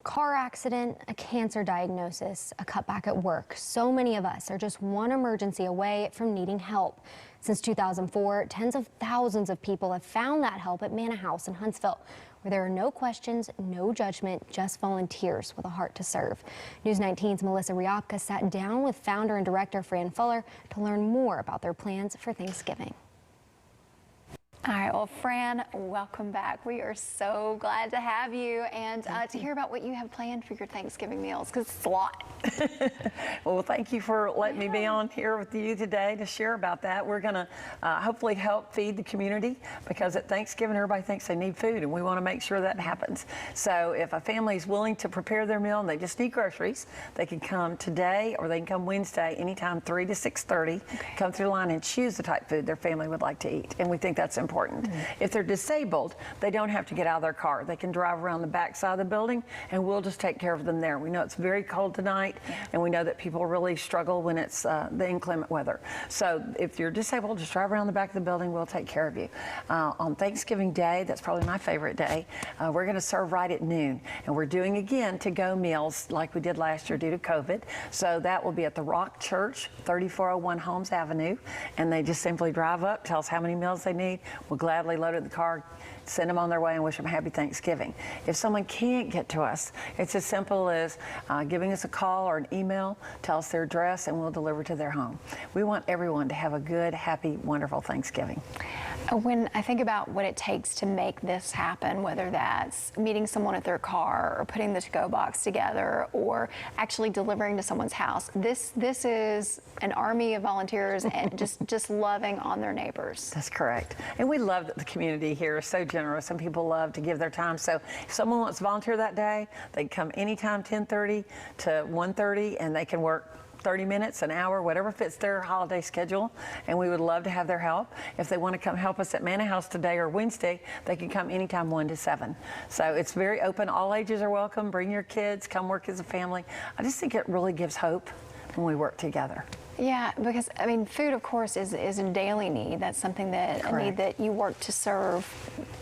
Car accident, a cancer diagnosis, a cutback at work. So many of us are just one emergency away from needing help. Since 2004, tens of thousands of people have found that help at Manna House in Huntsville, where there are no questions, no judgment, just volunteers with a heart to serve. News 19's Melissa Riopka sat down with founder and director Fran Fuller to learn more about their plans for Thanksgiving. All right, well, Fran, welcome back. We are so glad to have you and to hear about what you have planned for your Thanksgiving meals, because it's a lot. Well, thank you for letting me be on here with you today to share about that. We're going to hopefully help feed the community, because at Thanksgiving, everybody thinks they need food, and we want to make sure that happens. So if a family is willing to prepare their meal and they just need groceries, they can come today or they can come Wednesday, anytime 3 to 6:30, come through the line and choose the type of food their family would like to eat. And we think that's important. If they're disabled, they don't have to get out of their car. They can drive around the back side of the building, and we'll just take care of them there. We know it's very cold tonight, and we know that people really struggle when it's the inclement weather. So if you're disabled, just drive around the back of the building. We'll take care of you. On Thanksgiving Day, that's probably my favorite day, we're going to serve right at noon, and we're doing again to-go meals like we did last year due to COVID. So that will be at the Rock Church, 3401 Holmes Avenue, and they just simply drive up, tell us how many meals they need. We'll gladly load it in the car, send them on their way, and wish them happy Thanksgiving. If someone can't get to us, it's as simple as giving us a call or an email, tell us their address, and we'll deliver to their home. We want everyone to have a good, happy, wonderful Thanksgiving. When I think about what it takes to make this happen, whether that's meeting someone at their car or putting the to-go box together or actually delivering to someone's house, this is an army of volunteers and just loving on their neighbors. That's correct. And we love that the community here is so generous. Some people love to give their time. So if someone wants to volunteer that day, they can come anytime 10:30 to 1:30, and they can work 30 minutes, an hour, whatever fits their holiday schedule, and we would love to have their help. If they want to come help us at Manna House today or Wednesday, they can come anytime 1 to 7. So it's very open. All ages are welcome. Bring your kids. Come work as a family. I just think it really gives hope when we work together. Yeah, because I mean, food, of course, is a daily need. That's something that a need that you work to serve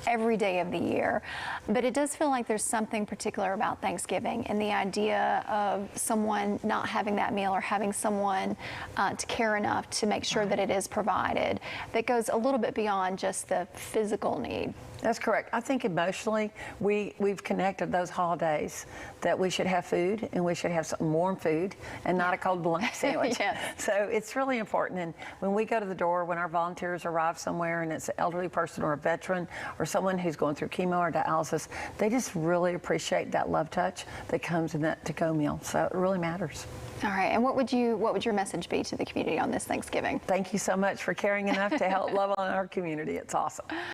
every day of the year. But it does feel like there's something particular about Thanksgiving and the idea of someone not having that meal or having someone to care enough to make sure that it is provided that goes a little bit beyond just the physical need. That's correct. I think emotionally we've connected those holidays that we should have food, and we should have some warm food and not a cold bologna sandwich. Yes. So it's really important. And when we go to the door, when our volunteers arrive somewhere and it's an elderly person or a veteran or someone who's going through chemo or dialysis, they just really appreciate that love touch that comes in that to-go meal. So it really matters. All right, and what would your message be to the community on this Thanksgiving? Thank you so much for caring enough to help love on our community. It's awesome.